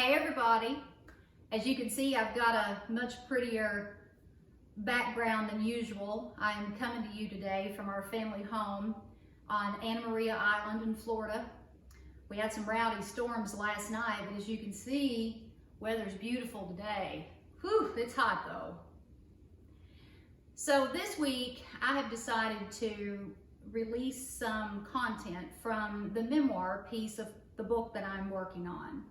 Hey everybody, as you can see, I've got a much prettier background than usual. I am coming to you today from our family home on Anna Maria Island in Florida. We had some rowdy storms last night, but as you can see, weather's beautiful today. Whew, it's hot though. So this week, I have decided to release some content from the memoir piece of the book that I'm working on.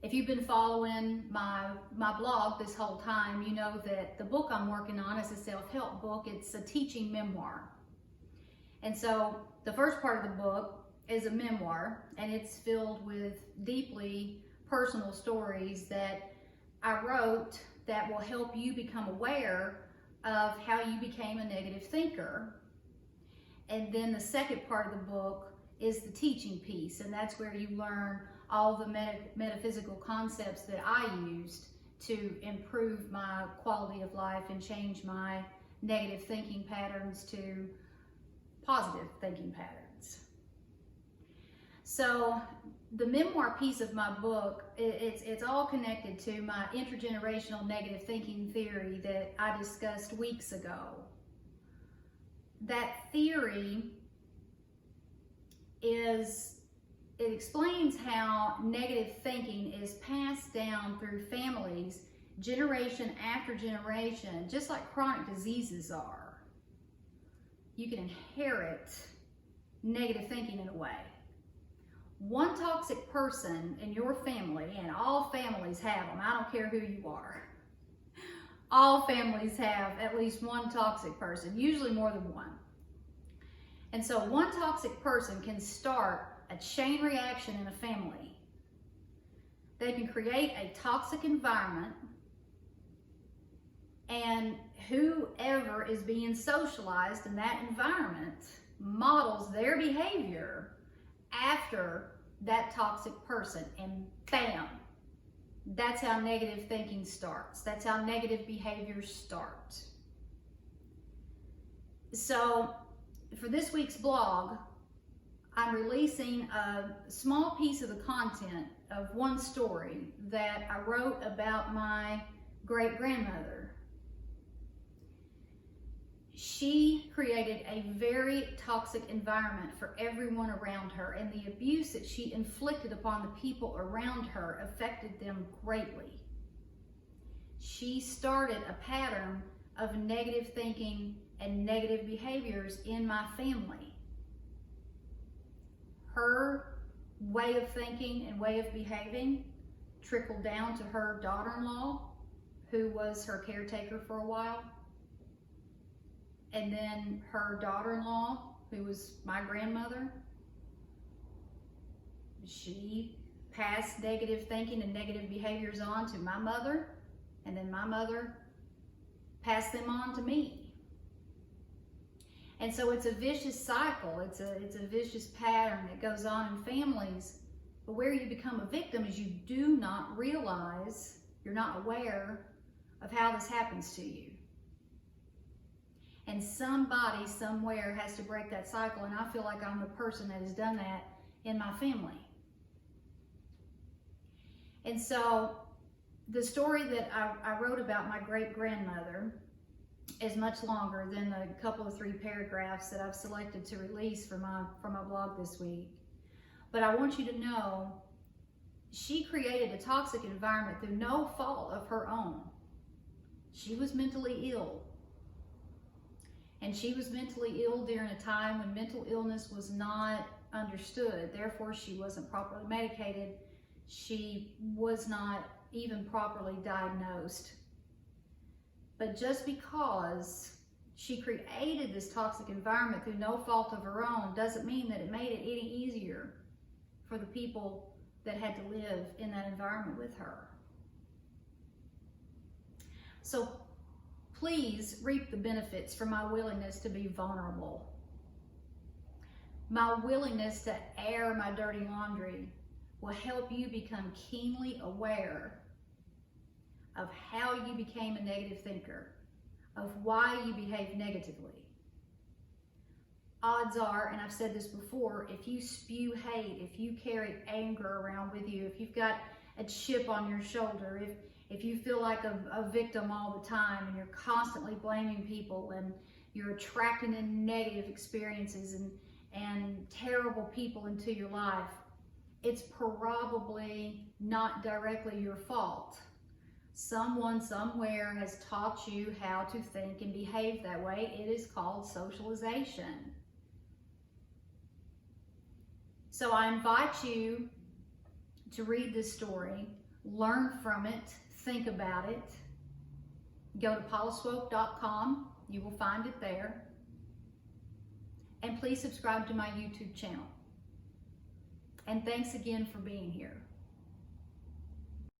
If you've been following my blog this whole time, you know that the book I'm working on is a self-help book. It's a teaching memoir. And so the first part of the book is a memoir, and it's filled with deeply personal stories that I wrote that will help you become aware of how you became a negative thinker. And then the second part of the book is the teaching piece, and that's where you learn all the metaphysical concepts that I used to improve my quality of life and change my negative thinking patterns to positive thinking patterns. So the memoir piece of my book, it's all connected to my intergenerational negative thinking theory that I discussed weeks ago. That theory it explains how negative thinking is passed down through families generation after generation, just like chronic diseases are. You can inherit negative thinking in a way. One toxic person in your family, and all families have them, I don't care who you are. All families have at least one toxic person, usually more than one. And so one toxic person can start a chain reaction in a family. They can create a toxic environment, and whoever is being socialized in that environment models their behavior after that toxic person, and bam, that's how negative thinking starts. That's how negative behaviors start. So for this week's blog, I'm releasing a small piece of the content of one story that I wrote about my great-grandmother. She created a very toxic environment for everyone around her, and the abuse that she inflicted upon the people around her affected them greatly. She started a pattern of negative thinking and negative behaviors in my family. Her way of thinking and way of behaving trickled down to her daughter-in-law, who was her caretaker for a while. And then her daughter-in-law, who was my grandmother, she passed negative thinking and negative behaviors on to my mother, and then my mother passed them on to me. And so it's a vicious cycle. It's a vicious pattern that goes on in families. But where you become a victim is you do not realize, you're not aware of how this happens to you. And somebody somewhere has to break that cycle, and I feel like I'm the person that has done that in my family. And so the story that I wrote about my great-grandmother is much longer than the couple of 3 paragraphs that I've selected to release for my blog this week. But I want you to know, she created a toxic environment through no fault of her own. She was mentally ill. And she was mentally ill during a time when mental illness was not understood. Therefore, she wasn't properly medicated. She was not even properly diagnosed. But just because she created this toxic environment through no fault of her own doesn't mean that it made it any easier for the people that had to live in that environment with her. So please reap the benefits from my willingness to be vulnerable. My willingness to air my dirty laundry will help you become keenly aware of how you became a negative thinker, of why you behave negatively. Odds are, and I've said this before, if you spew hate, if you carry anger around with you, if you've got a chip on your shoulder, if you feel like a victim all the time and you're constantly blaming people and you're attracting in negative experiences and terrible people into your life, it's probably not directly your fault. Someone somewhere has taught you how to think and behave that way. It is called socialization. So I invite you to read this story, learn from it, think about it. Go to paulaswoke.com. You will find it there. And please subscribe to my YouTube channel. And thanks again for being here.